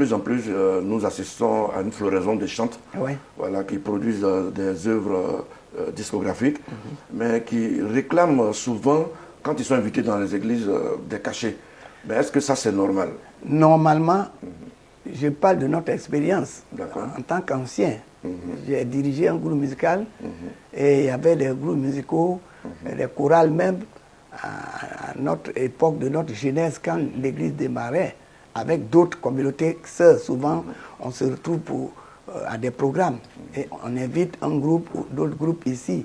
plus en plus, nous assistons à une floraison des chantres, voilà, qui produisent des œuvres discographiques, mais qui réclament souvent, quand ils sont invités dans les églises, des cachets. Mais est-ce que ça, c'est normal? Normalement, je parle de notre expérience en tant qu'ancien. J'ai dirigé un groupe musical et il y avait des groupes musicaux, des chorales même, à notre époque de notre jeunesse, quand l'église démarrait, avec d'autres communautés sœurs. Souvent, on se retrouve à des programmes et on invite un groupe ou d'autres groupes ici.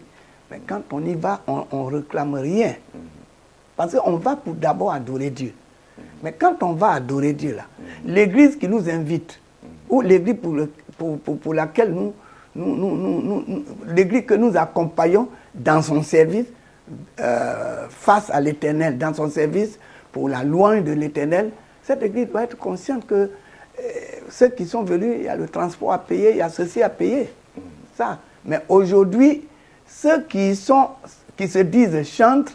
Mais quand on y va, on ne réclame rien. Parce qu'on va pour d'abord adorer Dieu. Mais quand on va adorer Dieu, là, l'église qui nous invite, ou l'église pour laquelle l'église que nous accompagnons dans son service, face à l'Éternel, dans son service pour la louange de l'Éternel, cette église doit être consciente que ceux qui sont venus, il y a le transport à payer, il y a ceci à payer. Ça. Mais aujourd'hui, ceux qui se disent chantres,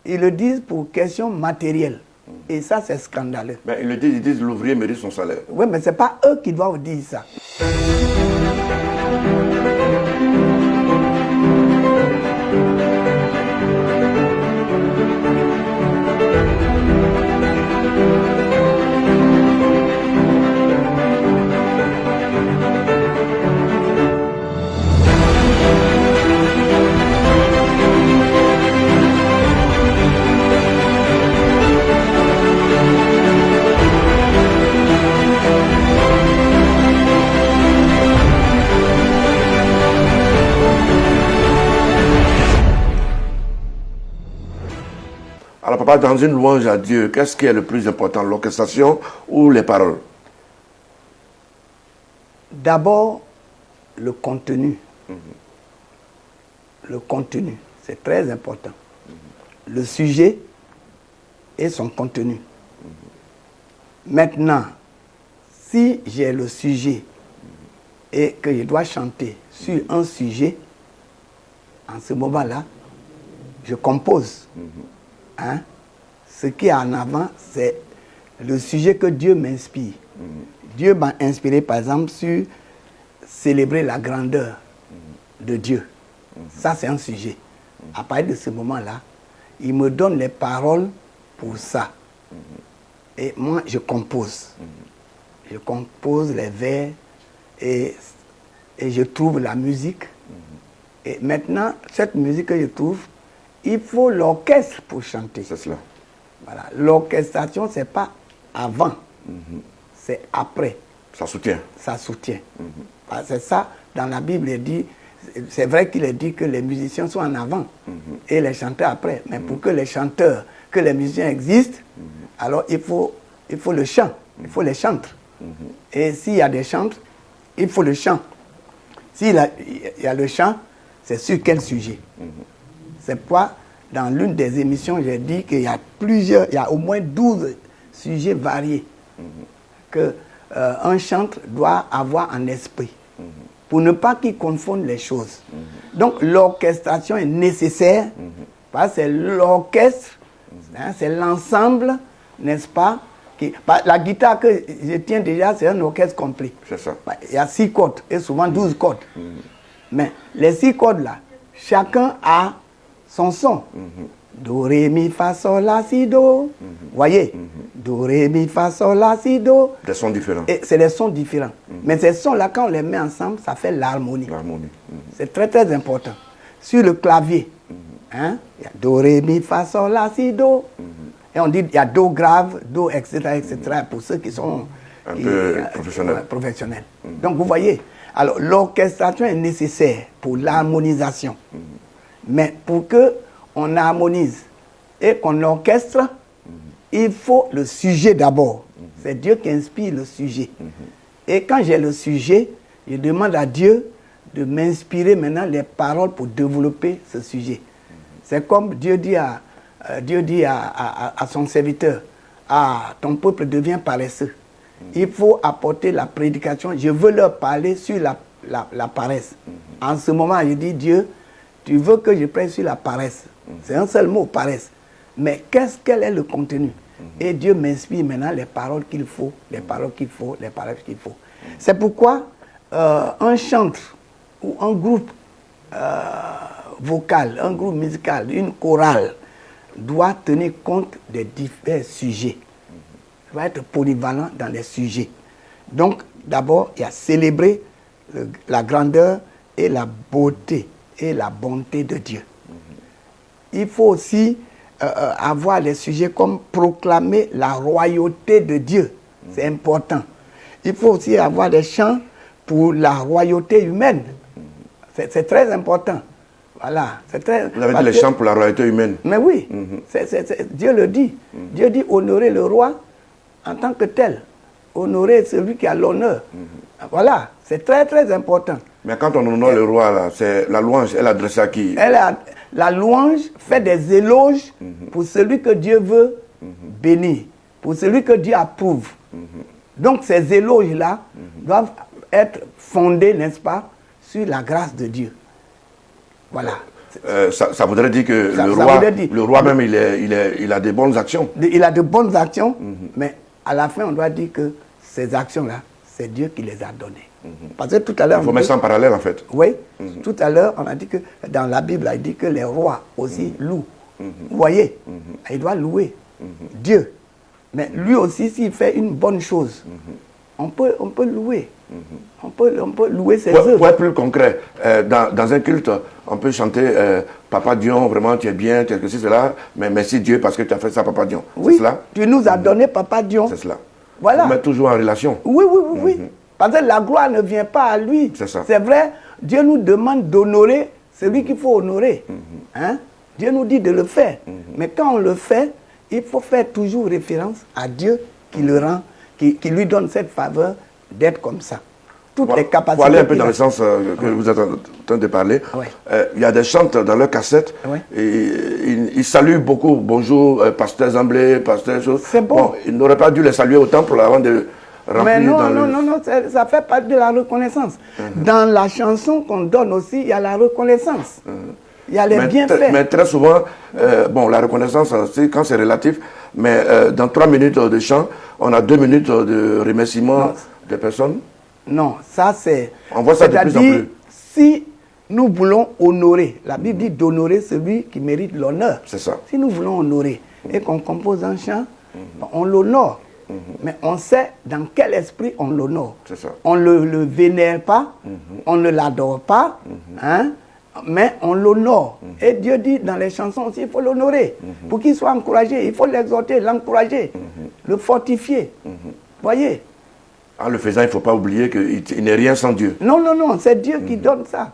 ils le disent pour question matérielle. Et ça, c'est scandaleux. Ben, ils disent l'ouvrier mérite son salaire. Oui, mais ce n'est pas eux qui doivent dire ça. Alors papa, dans une louange à Dieu, qu'est-ce qui est le plus important, l'orchestration ou les paroles? D'abord, le contenu. Le contenu, c'est très important. Le sujet et son contenu. Maintenant, si j'ai le sujet et que je dois chanter sur un sujet, en ce moment-là, je compose. Hein? Ce qui est en avant, c'est le sujet que Dieu m'inspire. Dieu m'a inspiré, par exemple, sur célébrer la grandeur de Dieu. Ça, c'est un sujet. À partir de ce moment-là, il me donne les paroles pour ça. Et moi, je compose. Je compose les vers et je trouve la musique. Et maintenant, cette musique que je trouve, il faut l'orchestre pour chanter. C'est cela. Voilà. L'orchestration, ce n'est pas avant, c'est après. Ça soutient. Ça soutient. C'est ça, dans la Bible, il dit, c'est vrai qu'il est dit que les musiciens sont en avant et les chanteurs après. Mais pour que les chanteurs, que les musiciens existent, alors il faut le chant, il faut les chantres. Et s'il y a des chantres, il faut le chant. S'il y a le chant, c'est sur quel sujet? C'est pourquoi, dans l'une des émissions, j'ai dit qu'il y a il y a au moins 12 sujets variés qu'un chantre doit avoir en esprit, pour ne pas qu'il confonde les choses. Donc l'orchestration est nécessaire, parce que c'est l'orchestre, hein, c'est l'ensemble, n'est-ce pas? La guitare que je tiens déjà, c'est un orchestre complet. C'est ça. Il y a 6 cordes, et souvent 12 cordes. Mais les 6 cordes là, chacun a son son. Do, ré, mi, fa, sol, la, si, do. Voyez, do, ré, mi, fa, sol, la, si, do. Des sons différents. Et c'est des sons différents. Mais ces sons-là, quand on les met ensemble, ça fait l'harmonie. L'harmonie. C'est très, très important. Sur le clavier, hein, il y a do, ré, mi, fa, sol, la, si, do. Et on dit, il y a do grave, do, etc., etc., pour ceux qui sont un peu professionnels. Donc, vous voyez, alors l'orchestration est nécessaire pour l'harmonisation. Mais pour qu'on harmonise et qu'on orchestre, il faut le sujet d'abord. C'est Dieu qui inspire le sujet. Et quand j'ai le sujet, je demande à Dieu de m'inspirer maintenant les paroles pour développer ce sujet. C'est comme Dieu dit à son serviteur, ton peuple devient paresseux. Il faut apporter la prédication. Je veux leur parler sur la paresse. En ce moment, je dis, Dieu, tu veux que je prêche sur la paresse. C'est un seul mot, paresse. Mais quel est le contenu? Et Dieu m'inspire maintenant les paroles qu'il faut, les paroles qu'il faut, les paroles qu'il faut. C'est pourquoi un chantre ou un groupe vocal, un groupe musical, une chorale doit tenir compte des divers sujets. Il doit être polyvalent dans les sujets. Donc, d'abord, il y a célébrer la grandeur et la beauté et la bonté de Dieu. Il faut aussi avoir les sujets comme proclamer la royauté de Dieu. C'est important. Il faut aussi avoir des chants pour la royauté humaine. C'est très important. Voilà. Vous avez dit les chants pour la royauté humaine. Mais oui, Dieu le dit. Dieu dit honorer le roi en tant que tel. Honorer celui qui a l'honneur. Voilà, c'est très très important. Mais quand on honore le roi, là, c'est la louange, elle est adressée à qui? La louange fait des éloges pour celui que Dieu veut bénir, pour celui que Dieu approuve. Donc ces éloges-là doivent être fondés, n'est-ce pas, sur la grâce de Dieu. Voilà. Ça voudrait dire que le roi même, il a de bonnes actions. Il a de bonnes actions, mais à la fin, on doit dire que ces actions-là, c'est Dieu qui les a données. Parce que tout à l'heure... Il faut mettre ça en parallèle, en fait. Oui. Tout à l'heure, on a dit que dans la Bible, il dit que les rois aussi louent. Vous voyez, il doit louer Dieu. Mais lui aussi, s'il fait une bonne chose, on peut louer. On peut louer ses œuvres. Pour être plus concret, dans un culte, on peut chanter Papa Dion, vraiment tu es bien, tu es ceci, cela, mais merci Dieu parce que tu as fait ça, Papa Dion. Oui, c'est cela? Tu nous as donné Papa Dion. C'est cela. Voilà. On met toujours en relation. Oui. Parce que la gloire ne vient pas à lui. C'est ça. C'est vrai, Dieu nous demande d'honorer celui qu'il faut honorer. Hein? Dieu nous dit de le faire. Mais quand on le fait, il faut faire toujours référence à Dieu qui le rend, qui lui donne cette faveur d'être comme ça. Toutes les capacités. Pour aller un peu dans le sens que vous êtes en train de parler, il y a des chants dans leur cassette, et ils saluent beaucoup, bonjour, pasteur Zamblé, pasteur... C'est bon. Ils n'auraient pas dû les saluer autant pour avant de remplir. Mais non, ça fait partie de la reconnaissance. Dans la chanson qu'on donne aussi, il y a la reconnaissance. Il y a les bienfaits. Mais très souvent, la reconnaissance, quand c'est relatif, mais dans 3 minutes de chant, on a 2 minutes de remerciement des personnes. Non, ça c'est... On voit ça de plus en plus. Si nous voulons honorer, la Bible dit d'honorer celui qui mérite l'honneur. C'est ça. Si nous voulons honorer et qu'on compose un chant, on l'honore. Mais on sait dans quel esprit on l'honore. C'est ça. On ne le vénère pas, on ne l'adore pas, hein, mais on l'honore. Et Dieu dit dans les chansons aussi, il faut l'honorer. Pour qu'il soit encouragé, il faut l'exhorter, l'encourager, le fortifier. Voyez. En le faisant, il ne faut pas oublier qu'il n'est rien sans Dieu. Non, c'est Dieu qui donne ça.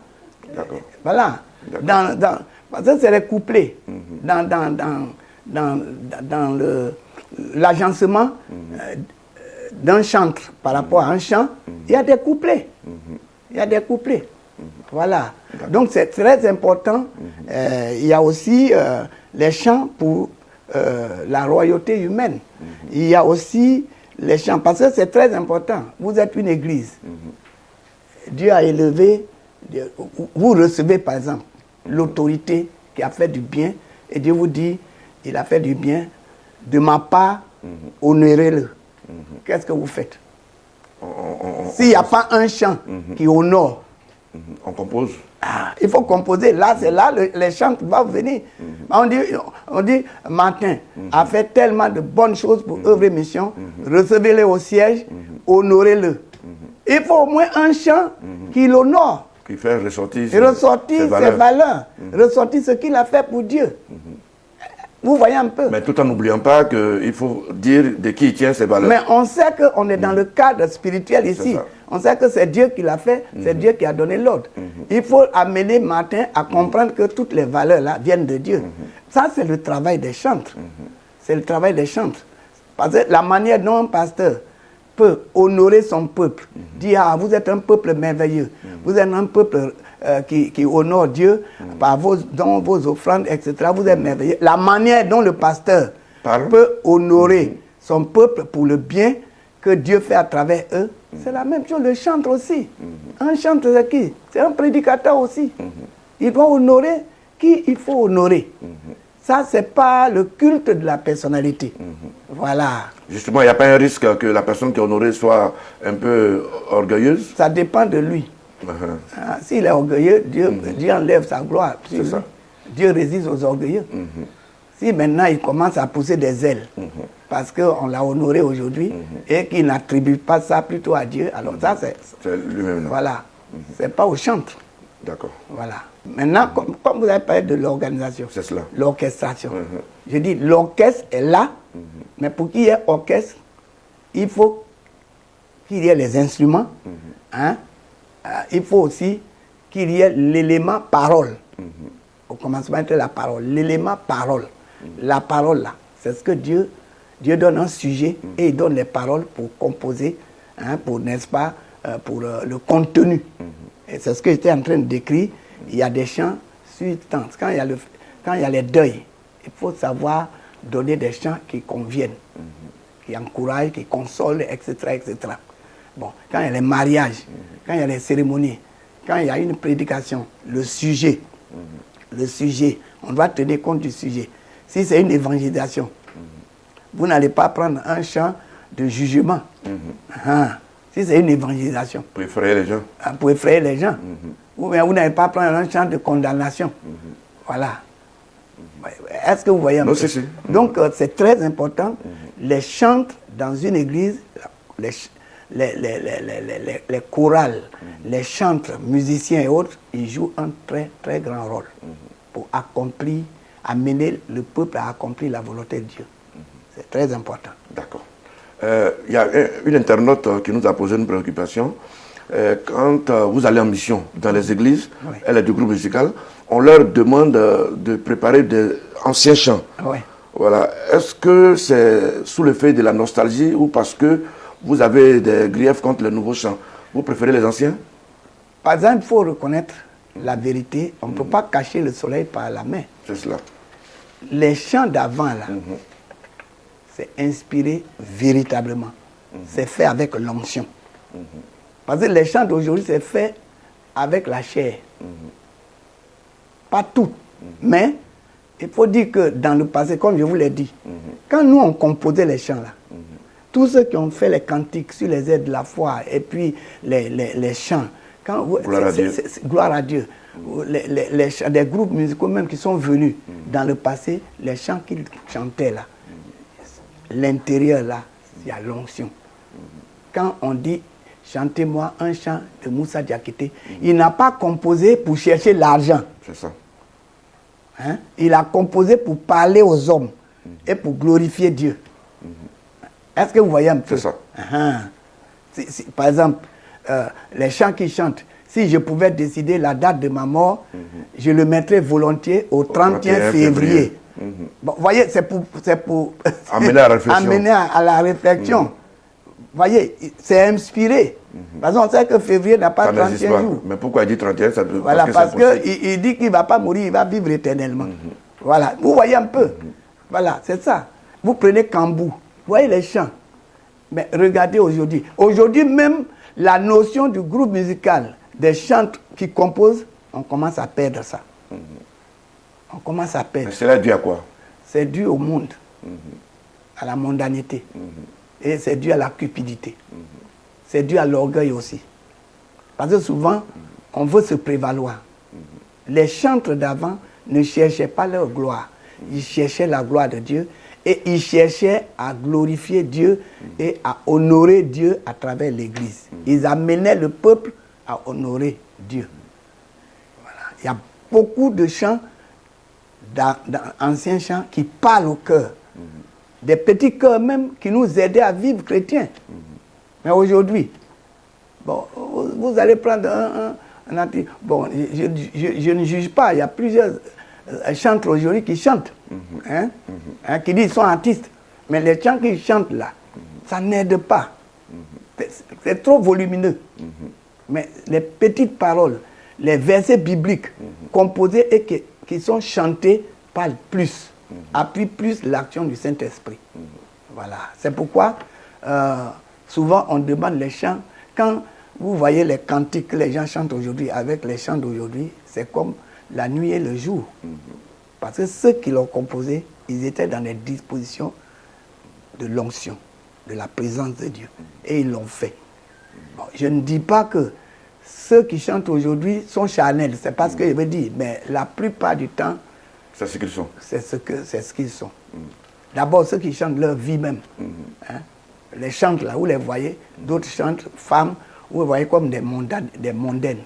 Voilà. Parce que c'est les couplets. Dans l'agencement d'un chantre par rapport à un chant, il y a des couplets. Il y a des couplets. Voilà. Donc c'est très important. Il y a aussi les chants pour la royauté humaine. Il y a aussi les chants, parce que c'est très important. Vous êtes une église. Dieu a élevé, vous recevez par exemple l'autorité qui a fait du bien, et Dieu vous dit, il a fait du bien, de ma part, honorez-le. Qu'est-ce que vous faites? S'il n'y a pas un chant qui honore, on compose. Il faut composer. Là, c'est là les chants doivent venir. On dit Martin a fait tellement de bonnes choses pour œuvre et mission. Recevez-le au siège, honorez-le. Il faut au moins un chant qui l'honore. Qui fait ressortir ses valeurs. Ressortir ce qu'il a fait pour Dieu. Vous voyez un peu. Mais tout en n'oubliant pas qu'il faut dire de qui il tient ses valeurs. Mais on sait qu'on est dans le cadre spirituel ici. On sait que c'est Dieu qui l'a fait, c'est Dieu qui a donné l'ordre. Il faut amener Martin à comprendre que toutes les valeurs-là viennent de Dieu. Ça, c'est le travail des chantres. C'est le travail des chantres. Parce que la manière dont un pasteur peut honorer son peuple, dire, vous êtes un peuple merveilleux, vous êtes un peuple qui honore Dieu par vos dons, vos offrandes, etc. Vous êtes merveilleux. La manière dont le pasteur peut honorer son peuple pour le bien que Dieu fait à travers eux, c'est la même chose. Le chantre aussi. Un chantre, c'est qui? C'est un prédicateur aussi. Il doit honorer qui il faut honorer. Ça, ce n'est pas le culte de la personnalité. Voilà. Justement, il n'y a pas un risque que la personne qui est honorée soit un peu orgueilleuse? Ça dépend de lui. S'il est orgueilleux, Dieu enlève sa gloire. C'est ça. Dieu résiste aux orgueilleux. Si maintenant il commence à pousser des ailes, parce qu'on l'a honoré aujourd'hui, et qu'il n'attribue pas ça plutôt à Dieu, alors ça c'est lui-même. Voilà. C'est pas au chantre. D'accord. Voilà. Maintenant, comme vous avez parlé de l'organisation, c'est cela. L'orchestration. Je dis, l'orchestre est là, mais pour qu'il y ait orchestre, il faut qu'il y ait les instruments, il faut aussi qu'il y ait l'élément parole. Au commencement, c'était la parole. L'élément parole. La parole, là, c'est ce que Dieu donne un sujet et il donne les paroles pour composer, pour, n'est-ce pas, pour le contenu. Et c'est ce que j'étais en train de décrire. Il y a des chants substances. Quand il y a les deuils, il faut savoir donner des chants qui conviennent, qui encouragent, qui consolent, etc., etc. Bon, quand il y a les mariages, quand il y a les cérémonies, quand il y a une prédication, le sujet, on doit tenir compte du sujet. Si c'est une évangélisation, vous n'allez pas prendre un chant de jugement. Si c'est une évangélisation. Pour effrayer les gens. Pour effrayer les gens. Ou bien vous n'allez pas prendre un chant de condamnation. Voilà. Est-ce que vous voyez un peu? Si. Donc c'est très important. Les chantres dans une église, les chorales, les chantres, musiciens et autres, ils jouent un très très grand rôle pour amener le peuple à accomplir la volonté de Dieu. C'est très important. D'accord. Il y a une internaute qui nous a posé une préoccupation. Quand vous allez en mission dans les églises, elle est du groupe musical, on leur demande de préparer des anciens chants. Voilà. Est-ce que c'est sous le fait de la nostalgie ou parce que vous avez des griefs contre les nouveaux chants? Vous préférez les anciens? Par exemple, il faut reconnaître la vérité. On ne peut pas cacher le soleil par la main. C'est cela. Les chants d'avant, là, c'est inspiré véritablement. C'est fait avec l'onction. Parce que les chants d'aujourd'hui, c'est fait avec la chair. Pas tout. Mais il faut dire que dans le passé, comme je vous l'ai dit, quand nous on composait les chants là, tous ceux qui ont fait les cantiques sur les aides de la foi et puis les chants, gloire à Dieu, les groupes musicaux même qui sont venus dans le passé, les chants qu'ils chantaient là, l'intérieur là, il y a l'onction. Quand on dit chantez-moi un chant de Moussa Diakité, il n'a pas composé pour chercher l'argent. C'est ça. Il a composé pour parler aux hommes et pour glorifier Dieu. Est-ce que vous voyez un peu? C'est ça. Par exemple, les chants qu'ils chantent, si je pouvais décider la date de ma mort, je le mettrais volontiers au 31 février. Bon, vous voyez, c'est pour amener à la réflexion. Amener à la réflexion. Vous voyez, c'est inspiré. Parce qu'on sait que février n'a pas 31 jours. Mais pourquoi il dit 31? Ça peut, voilà, parce qu'il dit qu'il ne va pas mourir, il va vivre éternellement. Voilà, vous voyez un peu. Voilà, c'est ça. Vous prenez Kambou, vous voyez les chants. Mais regardez aujourd'hui. Aujourd'hui même, la notion du groupe musical, des chantres qui composent, on commence à perdre ça. On commence à perdre. Mais c'est dû à quoi? C'est dû au monde, à la mondanité. Et c'est dû à la cupidité. C'est dû à l'orgueil aussi. Parce que souvent, on veut se prévaloir. Les chantres d'avant ne cherchaient pas leur gloire. Ils cherchaient la gloire de Dieu et ils cherchaient à glorifier Dieu et à honorer Dieu à travers l'Église. Ils amenaient le peuple à honorer Dieu. Voilà. Il y a beaucoup de chants, d'anciens chants qui parlent au cœur. Des petits cœurs même qui nous aidaient à vivre chrétiens. Mais aujourd'hui, bon, vous allez prendre un anti... Bon, je ne juge pas, il y a plusieurs chantres aujourd'hui qui chantent, qui disent qu'ils sont artistes. Mais les chants qu'ils chantent là, ça n'aide pas. C'est trop volumineux. Mais les petites paroles, les versets bibliques composés et qui sont chantés parlent plus. Appuie plus l'action du Saint-Esprit. Voilà. C'est pourquoi souvent on demande les chants. Quand vous voyez les cantiques que les gens chantent aujourd'hui avec les chants d'aujourd'hui, c'est comme la nuit et le jour. Parce que ceux qui l'ont composé, ils étaient dans des dispositions de l'onction, de la présence de Dieu. Et ils l'ont fait. Bon, je ne dis pas que ceux qui chantent aujourd'hui sont charnels, c'est pas ce que je veux dire, mais la plupart du temps, c'est ce qu'ils sont. C'est ce qu'ils sont. D'abord, ceux qui chantent leur vie même. Hein? Les chantent là, vous les voyez, d'autres chantent femmes, vous les voyez comme des mondaines.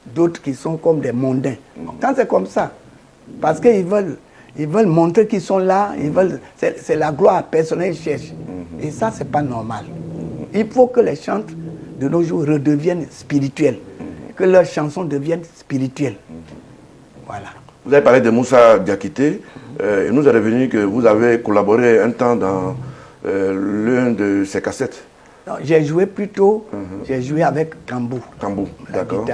D'autres qui sont comme des mondains. Quand c'est comme ça, parce qu'ils veulent montrer qu'ils sont là, c'est la gloire personnelle qu'ils cherchent. Et ça, c'est pas normal. Il faut que les chants de nos jours redeviennent spirituels, que leurs chansons deviennent spirituelles. Voilà. Vous avez parlé de Moussa Diakité, et nous est revenu que vous avez collaboré un temps dans l'une de ses cassettes. J'ai joué plutôt, j'ai joué avec Kambou. Kambou, d'accord.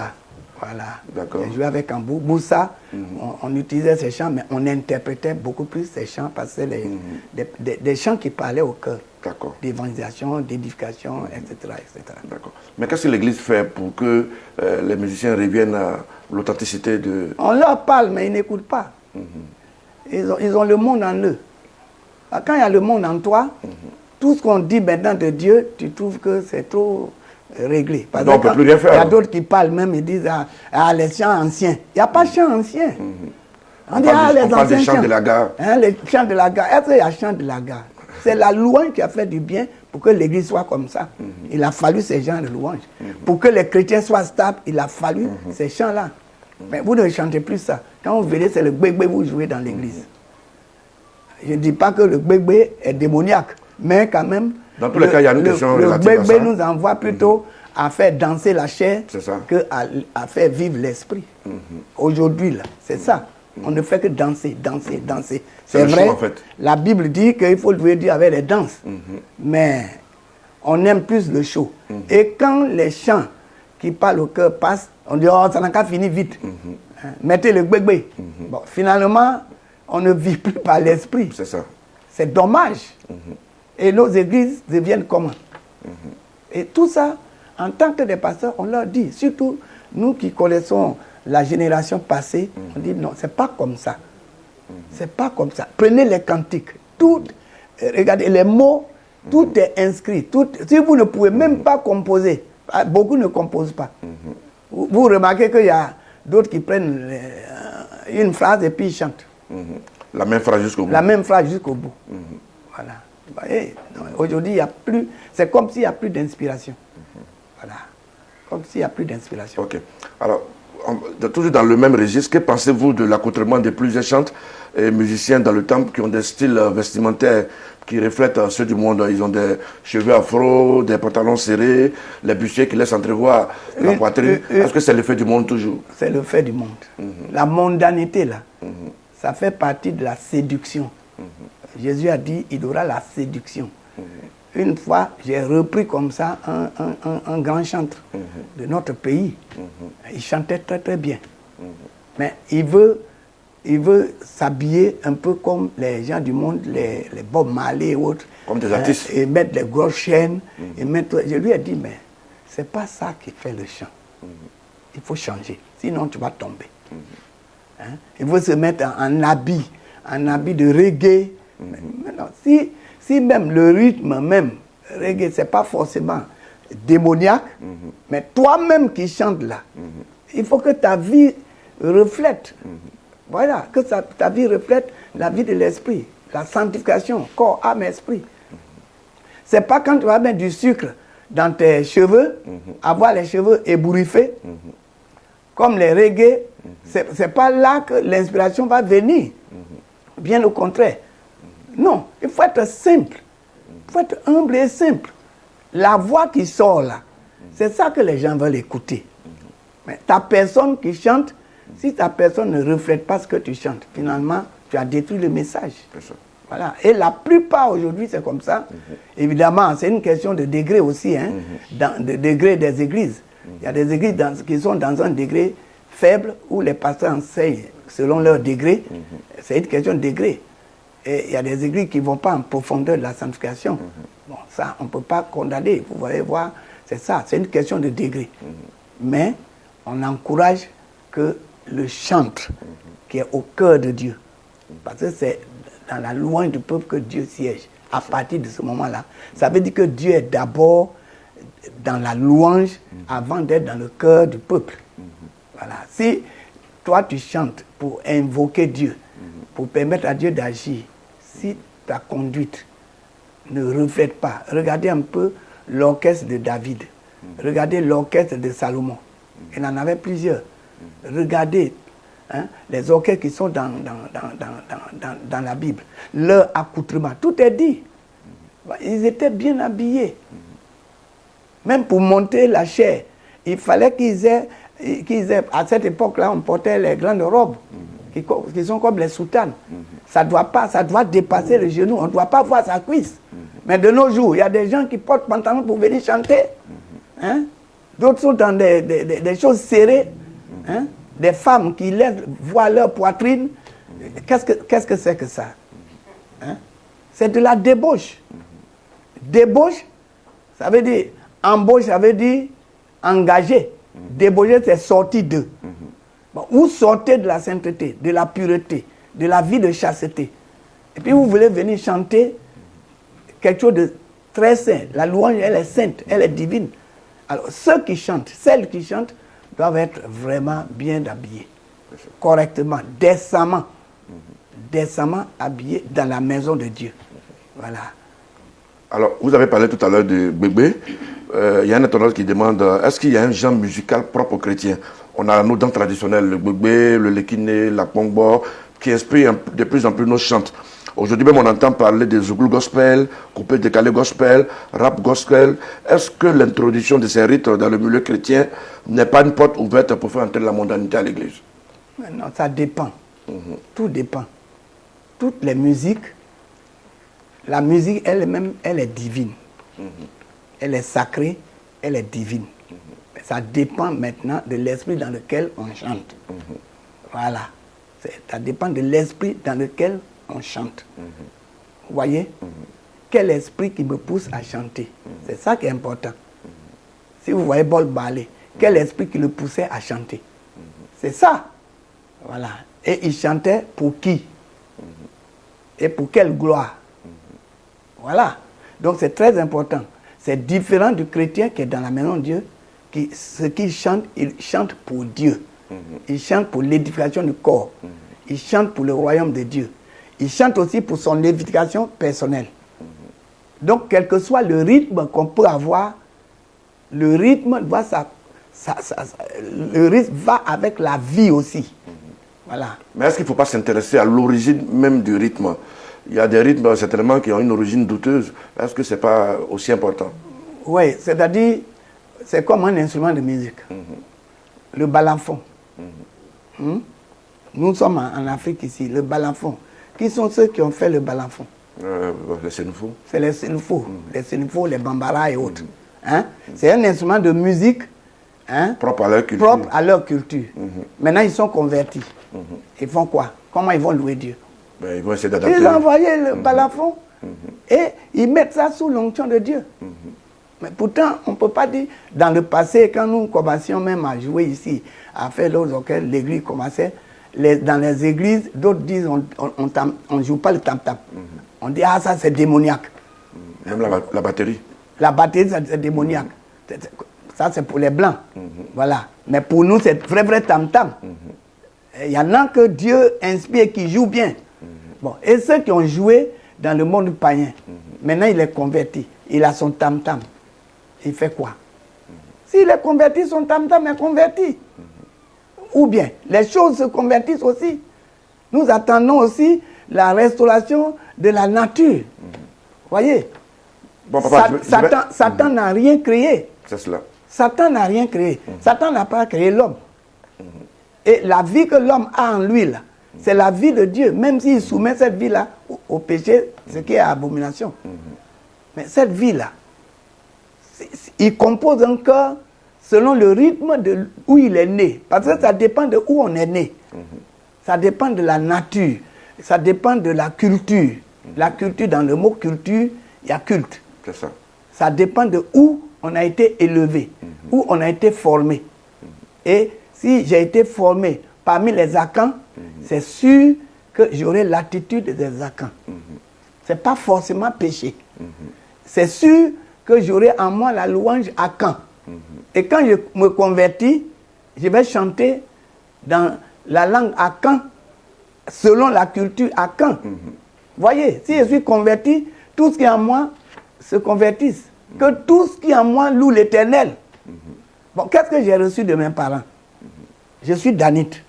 Voilà. D'accord. J'ai joué avec Kambou. Moussa, on utilisait ses chants, mais on interprétait beaucoup plus ses chants parce que des chants qui parlaient au cœur. D'accord. D'évangélisation, d'édification, etc., etc. D'accord. Mais qu'est-ce que l'Église fait pour que les musiciens reviennent à l'authenticité de... On leur parle, mais ils n'écoutent pas. Ils ont le monde en eux. Quand il y a le monde en toi, tout ce qu'on dit maintenant de Dieu, tu trouves que c'est trop réglé. Parce non, on ne peut plus rien faire. Il y a d'autres qui parlent même, ils disent les chants anciens. Il n'y a pas de chants anciens. On parle des chants de la gare. Les chants de la gare. Est-ce qu'il y a chants de la gare? C'est la louange qui a fait du bien pour que l'Église soit comme ça. Il a fallu ces gens de louange. Pour que les chrétiens soient stables, il a fallu ces chants-là. Mais vous ne chantez plus ça. Quand vous verrez, c'est le gbégbé que vous jouez dans l'Église. Je ne dis pas que le gbégbé est démoniaque, mais quand même, dans tous les cas, il y a une question le relative à ça. gbégbé nous envoie plutôt à faire danser la chair qu'à faire vivre l'esprit. Aujourd'hui, là, c'est ça. On ne fait que danser, danser, danser. C'est vrai, show, en fait. La Bible dit qu'il faut louer Dieu avec les danses. Mais on aime plus le show. Et quand les chants qui parlent au cœur passent, on dit, oh, ça n'a qu'à finir vite. Mettez le gbégbé. Bon, finalement, on ne vit plus par l'esprit. C'est ça. C'est dommage. Et nos églises deviennent comment? Et tout ça, en tant que des pasteurs, on leur dit, surtout nous qui connaissons la génération passée, on dit non, c'est pas comme ça. C'est pas comme ça. Prenez les cantiques. Tout, regardez les mots, tout est inscrit. Si vous ne pouvez même pas composer, beaucoup ne composent pas. Vous remarquez qu'il y a d'autres qui prennent une phrase et puis ils chantent. La même phrase jusqu'au bout. La même phrase jusqu'au bout. Voilà. Aujourd'hui, il y a plus. C'est comme s'il n'y a plus d'inspiration. Voilà. Comme s'il n'y a plus d'inspiration. Ok. Alors, toujours dans le même registre, que pensez-vous de l'accoutrement de plusieurs chantres et musiciens dans le temple qui ont des styles vestimentaires qui reflètent ceux du monde? Ils ont des cheveux afro, des pantalons serrés, les bustiers qui laissent entrevoir la poitrine. Est-ce que c'est le fait du monde toujours? C'est le fait du monde. La mondanité, là, ça fait partie de la séduction. Jésus a dit, il aura la séduction. Une fois, j'ai repris comme ça un grand chanteur de notre pays. Il chantait très très bien. Mais il veut s'habiller un peu comme les gens du monde, les Bob Marley et autres. Comme des artistes. Et mettre des grosses chaînes. Je lui ai dit, mais c'est pas ça qui fait le chant. Il faut changer, sinon tu vas tomber. Il faut se mettre en habit de reggae. Mais non, si même le rythme même, reggae, c'est pas forcément démoniaque, mais toi-même qui chantes là, il faut que ta vie reflète. Voilà, que ta vie reflète la vie de l'esprit, la sanctification, corps, âme, esprit. C'est pas quand tu vas mettre du sucre dans tes cheveux, avoir les cheveux ébouriffés, comme les reggae, c'est pas là que l'inspiration va venir. Bien au contraire. Non, il faut être simple. Il faut être humble et simple. La voix qui sort là, c'est ça que les gens veulent écouter. Mais ta personne qui chante, si ta personne ne reflète pas ce que tu chantes, finalement, tu as détruit le message. Voilà. Et la plupart aujourd'hui, c'est comme ça. Évidemment, c'est une question de degré aussi, de degré des églises. Il y a des églises qui sont dans un degré faible où les pasteurs enseignent selon leur degré. C'est une question de degré. Et il y a des églises qui ne vont pas en profondeur de la sanctification. Bon, ça, on ne peut pas condamner. Vous allez voir, c'est ça, c'est une question de degré. Mais on encourage que le chantre qui est au cœur de Dieu, parce que c'est dans la louange du peuple que Dieu siège. à partir de ce moment-là. Ça veut dire que Dieu est d'abord dans la louange avant d'être dans le cœur du peuple. Voilà. Si toi tu chantes pour invoquer Dieu, pour permettre à Dieu d'agir, si ta conduite ne reflète pas, regardez un peu l'orchestre de David, regardez l'orchestre de Salomon, il en avait plusieurs. Regardez les orchestres qui sont dans la Bible, leur accoutrement, tout est dit. Ils étaient bien habillés. Même pour monter la chair, il fallait qu'ils aient, à cette époque-là, on portait les grandes robes, qui sont comme les soutanes. Ça doit dépasser le genou, on ne doit pas voir sa cuisse. Mais de nos jours, il y a des gens qui portent pantalon pour venir chanter. D'autres sont dans des choses serrées. Des femmes qui laissent voir leur poitrine. Qu'est-ce que c'est que ça? C'est de la débauche. Débauche, ça veut dire, embauche, ça veut dire engager. Débaucher, c'est sortir d'eux. Bon, vous sortez de la sainteté, de la pureté, de la vie de chasteté. Et puis vous voulez venir chanter quelque chose de très saint. La louange, elle est sainte, elle est divine. Alors, ceux qui chantent, celles qui chantent, doivent être vraiment bien habillés, correctement, décemment habillés dans la maison de Dieu. Voilà. Alors, vous avez parlé tout à l'heure de Bébé. Il y a un internaute qui demande, est-ce qu'il y a un genre musical propre aux chrétiens? On a nos danses traditionnelles, le Bébé, le Lekine, la Kongbo, qui inspirent de plus en plus nos chants. Aujourd'hui même, on entend parler des Zouglou gospel, coupé décalé gospel, rap gospel. Est-ce que l'introduction de ces rites dans le milieu chrétien n'est pas une porte ouverte pour faire entrer la mondanité à l'église? Non, ça dépend. Tout dépend. Toutes les musiques, la musique elle-même, elle est divine. Elle est sacrée, elle est divine. Ça dépend maintenant de l'esprit dans lequel on chante. Voilà. Ça dépend de l'esprit dans lequel on chante. Vous voyez? Quel esprit qui me pousse à chanter? C'est ça qui est important. Si vous voyez Bol Balé, quel esprit qui le poussait à chanter? C'est ça. Voilà. Et il chantait pour qui? Et pour quelle gloire? Voilà. Donc c'est très important. C'est différent du chrétien qui est dans la maison de Dieu. Ce qu'il chante, il chante pour Dieu. Il chante pour l'édification du corps. Il chante pour le royaume de Dieu. Il chante aussi pour son édification personnelle. Donc, quel que soit le rythme qu'on peut avoir, le rythme va avec la vie aussi. Voilà. Mais est-ce qu'il ne faut pas s'intéresser à l'origine même du rythme? Il y a des rythmes certainement qui ont une origine douteuse. Est-ce que ce n'est pas aussi important? Oui, c'est-à-dire, c'est comme un instrument de musique. Le balafon. Nous sommes en Afrique ici, le balafon. Qui sont ceux qui ont fait le balafon? Les Sénoufos. C'est les Sénoufos. Les Sénoufos, les Bambara et autres. C'est un instrument de musique propre à leur culture. Propre à leur culture. Maintenant, ils sont convertis. Ils font quoi? Comment ils vont louer Dieu? Ben, ils vont essayer d'adapter. Ils ont envoyé le balafon et ils mettent ça sous l'onction de Dieu. Mais pourtant, on ne peut pas dire, dans le passé, quand nous commencions même à jouer ici, à faire l'autre orchestre, l'église commençait, dans les églises, d'autres disent, on ne joue pas le tam-tam. On dit, ah, ça c'est démoniaque. Même la batterie. La batterie, c'est démoniaque. Ça, c'est pour les blancs. Voilà. Mais pour nous, c'est vrai tam-tam. Il y en a que Dieu inspire qui jouent bien. Bon. Et ceux qui ont joué dans le monde païen, maintenant il est converti. Il a son tam-tam. Il fait quoi? S'il est converti, son tam-tam est converti. Ou bien, les choses se convertissent aussi. Nous attendons aussi la restauration de la nature. Voyez? Bon, papa, Satan n'a rien créé. C'est cela. Satan n'a rien créé. Satan n'a pas créé l'homme. Et la vie que l'homme a en lui, là, c'est la vie de Dieu. Même s'il soumet cette vie-là au péché, ce qui est abomination. Mais cette vie-là, il compose un cœur selon le rythme de où il est né. Parce que ça dépend de où on est né. Ça dépend de la nature. Ça dépend de la culture. La culture, dans le mot culture, il y a culte. C'est ça. Ça dépend de où on a été élevé, où on a été formé. Et si j'ai été formé parmi les Akans, c'est sûr que j'aurai l'attitude des Akans. Ce n'est pas forcément péché. C'est sûr que j'aurai en moi la louange à Caen. Et quand je me convertis, je vais chanter dans la langue à Caen, selon la culture à Caen. Voyez, si je suis converti, tout ce qui est en moi se convertisse. Que tout ce qui est en moi loue l'Éternel. Bon, qu'est-ce que j'ai reçu de mes parents? Je suis danite.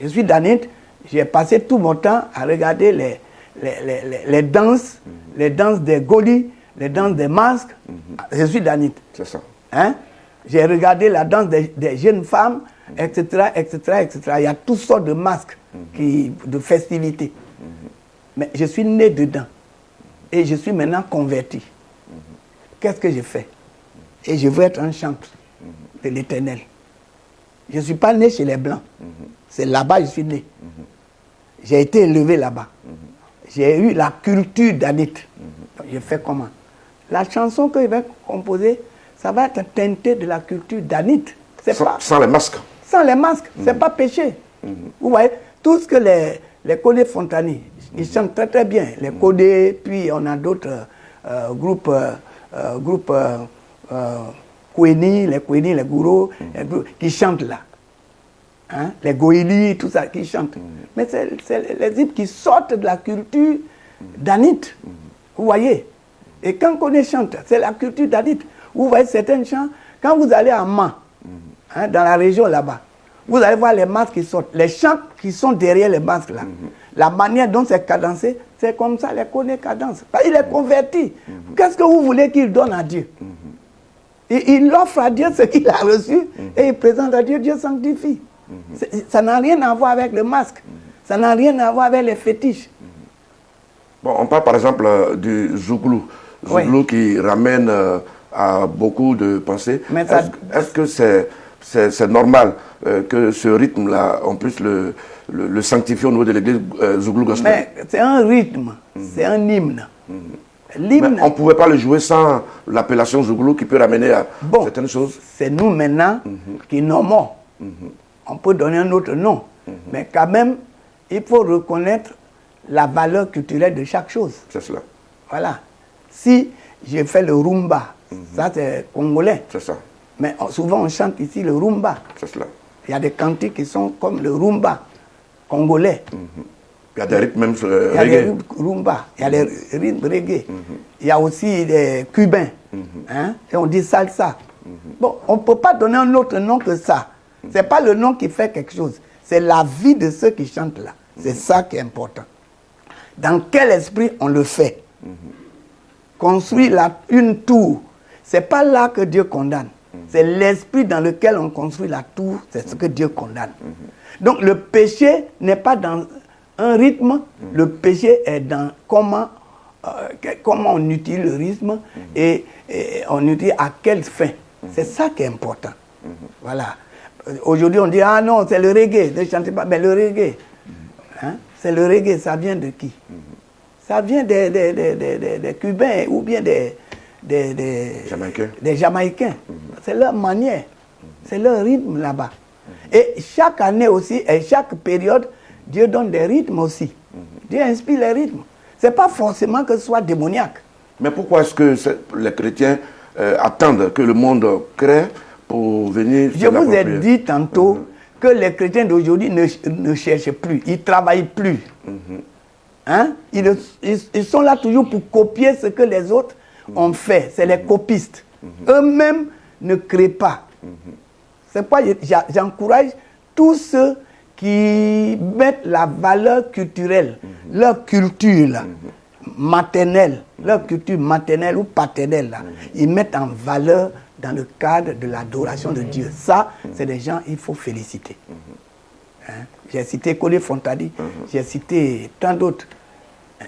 Je suis danite. J'ai passé tout mon temps à regarder les danses, les danses des golis, les danses des masques. Je suis danite. C'est ça. Hein? J'ai regardé la danse des jeunes femmes, etc., etc., etc. Il y a toutes sortes de masques, de festivités. Mais je suis né dedans. Et je suis maintenant converti. Qu'est-ce que j'ai fait? Et je veux être un chantre de l'Éternel. Je ne suis pas né chez les Blancs. C'est là-bas que je suis né. J'ai été élevé là-bas. J'ai eu la culture danite. Je fais comment? La chanson que je vais composer, ça va être teinté de la culture danite. Sans les masques. Sans les masques. Ce n'est pas péché. Vous voyez, tout ce que les Codés Fontani, ils chantent très très bien. Les Codés, puis on a d'autres groupes Koueni, les Gourous, qui chantent là. Hein? Les Goïli, tout ça, qui chantent. Mais c'est les types qui sortent de la culture danite. Vous voyez? Et quand on chante, c'est la culture danite. Vous voyez certains chants, quand vous allez à Man, hein, dans la région là-bas, vous allez voir les masques qui sortent. Les chants qui sont derrière les masques là. La manière dont c'est cadencé, c'est comme ça, les connaît cadence. Il est converti. Qu'est-ce que vous voulez qu'il donne à Dieu? Il offre à Dieu ce qu'il a reçu et il présente à Dieu, Dieu sanctifie. Ça n'a rien à voir avec le masque. Ça n'a rien à voir avec les fétiches. Bon, on parle par exemple du Zouglou. Zouglou qui ramène à beaucoup de pensées. Est-ce que c'est normal que ce rythme-là, on puisse le sanctifier au niveau de l'église Zouglou Gospel? Mais c'est un rythme, c'est un hymne. Mais on ne pouvait pas le jouer sans l'appellation Zouglou qui peut ramener à certaines choses. C'est nous maintenant qui nommons. On peut donner un autre nom. Mais quand même, il faut reconnaître la valeur culturelle de chaque chose. C'est cela. Voilà. Si je fais le rumba, ça c'est congolais. C'est ça. Mais souvent on chante ici le rumba. C'est cela. Il y a des cantiques qui sont comme le rumba congolais. Il y a des rythmes même reggae. Il y a des rythmes rumba, il y a des rythmes reggae. Il y a aussi des cubains. Hein? Et on dit salsa. Bon, on ne peut pas donner un autre nom que ça. Ce n'est pas le nom qui fait quelque chose. C'est la vie de ceux qui chantent là. C'est ça qui est important. Dans quel esprit on le fait? Construire une tour, ce n'est pas là que Dieu condamne. C'est l'esprit dans lequel on construit la tour, c'est ce que Dieu condamne. Donc le péché n'est pas dans un rythme, le péché est dans comment on utilise le rythme et on utilise à quelle fin. C'est ça qui est important. Voilà. Aujourd'hui on dit, ah non, c'est le reggae, ne chantez pas, mais le reggae, hein? C'est le reggae, ça vient de qui? Ça vient des Cubains ou bien des Jamaïcains. C'est leur manière, c'est leur rythme là-bas. Et chaque année aussi, et chaque période, Dieu donne des rythmes aussi. Dieu inspire les rythmes. Ce n'est pas forcément que ce soit démoniaque. Mais pourquoi est-ce que les chrétiens attendent que le monde crée pour venir... Je vous ai dit tantôt que les chrétiens d'aujourd'hui ne cherchent plus, ils ne travaillent plus. Hein? Ils sont là toujours pour copier ce que les autres ont fait. C'est les copistes. Eux-mêmes ne créent pas. C'est pourquoi j'encourage tous ceux qui mettent la valeur culturelle, leur culture là, maternelle, leur culture maternelle ou paternelle là, ils mettent en valeur dans le cadre de l'adoration de Dieu. Ça, c'est des gens qu'il faut féliciter. Hein? J'ai cité Codé Fontani, j'ai cité tant d'autres.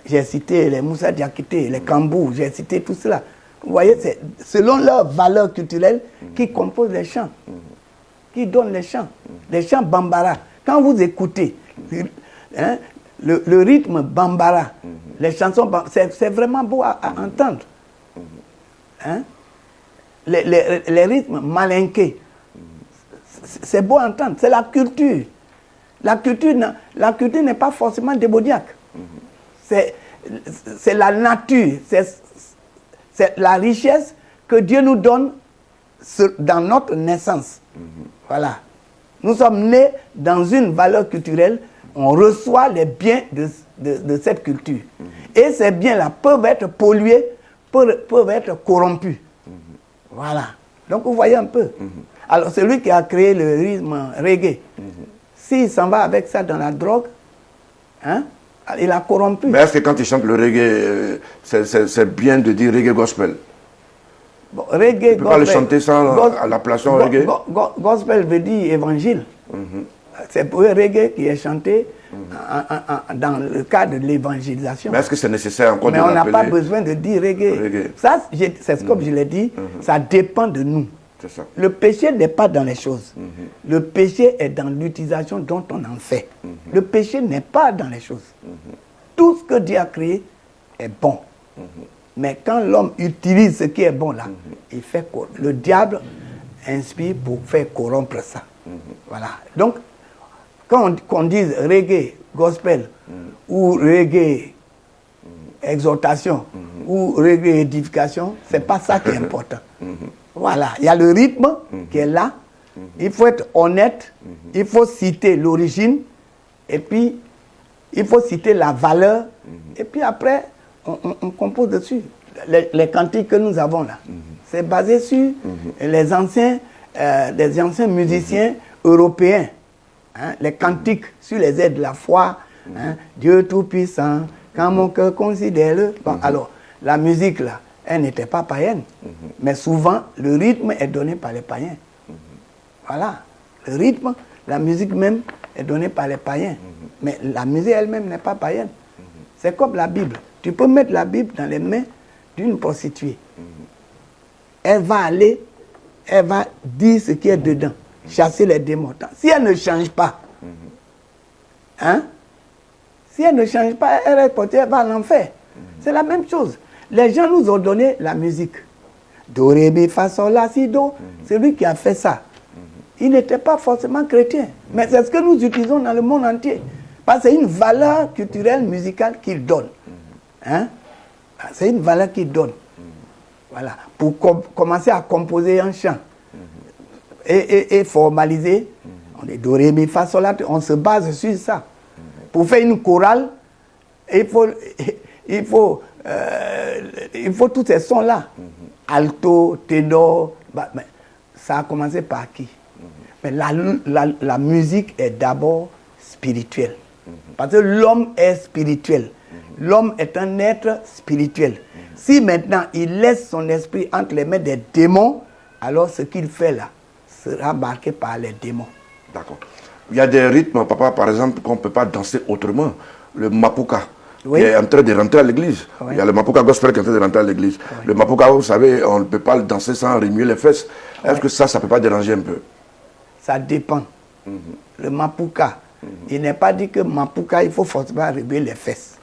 J'ai cité les Moussa Diakité, les Kambou, j'ai cité tout cela. Vous voyez, c'est selon leur valeur culturelle qui composent les chants, qui donnent les chants bambara. Quand vous écoutez hein, le rythme bambara, les chansons, c'est vraiment beau à entendre. Hein? Les rythmes malinqués, c'est beau à entendre, c'est la culture. La culture n'est pas forcément démoniaque. c'est la nature, c'est la richesse que Dieu nous donne dans notre naissance. Voilà. Nous sommes nés dans une valeur culturelle, on reçoit les biens de cette culture. Et ces biens-là peuvent être pollués, peuvent être corrompus. Voilà. Donc vous voyez un peu. Alors celui qui a créé le rythme reggae, s'il s'en va avec ça dans la drogue, hein, il a corrompu. Mais est-ce que quand il chante le reggae, c'est bien de dire reggae gospel? Bon, reggae, tu peux pas le chanter sans l'appellation reggae? Gospel veut dire évangile. C'est pour le reggae qui est chanté dans le cadre de l'évangélisation. Mais est-ce que c'est nécessaire encore de l'appeler? Mais on n'a pas l'appeler besoin de dire reggae. Ça, c'est comme je l'ai dit, ça dépend de nous. Ça. Le péché n'est pas dans les choses. Le péché est dans l'utilisation dont on en fait. Le péché n'est pas dans les choses. Tout ce que Dieu a créé est bon. Mais quand l'homme utilise ce qui est bon là, il fait le diable inspire pour faire corrompre ça. Voilà. Donc, quand on dise reggae, gospel, ou reggae, exhortation, ou reggae, édification, c'est pas ça qui est important. Voilà. Il y a le rythme qui est là. Il faut être honnête. Il faut citer l'origine. Et puis, il faut citer la valeur. Et puis après, on compose dessus. Les cantiques que nous avons là, c'est basé sur les anciens musiciens européens. Hein, les cantiques sur les aides de la foi. Hein, Dieu Tout-Puissant, quand mon cœur considère. Bon, alors, la musique là, elle n'était pas païenne. Mais souvent, le rythme est donné par les païens. Voilà. Le rythme, la musique même est donnée par les païens. Mais la musique elle-même n'est pas païenne. C'est comme la Bible. Tu peux mettre la Bible dans les mains d'une prostituée. Elle va aller, elle va dire ce qui est dedans, chasser les démons. Si elle ne change pas, hein? Si elle ne change pas, elle va à l'enfer. C'est la même chose. Les gens nous ont donné la musique. Do, ré, mi, fa, sol, la, si, do. C'est lui qui a fait ça. Il n'était pas forcément chrétien. Mais c'est ce que nous utilisons dans le monde entier. Parce que c'est une valeur culturelle, musicale qu'il donne. Hein? C'est une valeur qu'il donne. Voilà. Pour commencer à composer un chant et formaliser, on est do, ré, mi, fa, sol, la, on se base sur ça. Pour faire une chorale, il faut tous ces sons-là. Alto, ténor, mais ça a commencé par qui? Mais la musique est d'abord spirituelle. Parce que l'homme est spirituel. L'homme est un être spirituel. Si maintenant il laisse son esprit entre les mains des démons, alors ce qu'il fait là sera marqué par les démons. D'accord. Il y a des rythmes, papa, par exemple, qu'on ne peut pas danser autrement. Le mapuka, qui est en train de rentrer à l'église. Il y a le mapuka gospel qui est en train de rentrer à l'église. Le mapuka, vous savez, on ne peut pas le danser sans remuer les fesses. Est-ce que ça ne peut pas déranger un peu? Ça dépend. Le mapuka, il n'est pas dit que mapuka, il faut forcément remuer les fesses.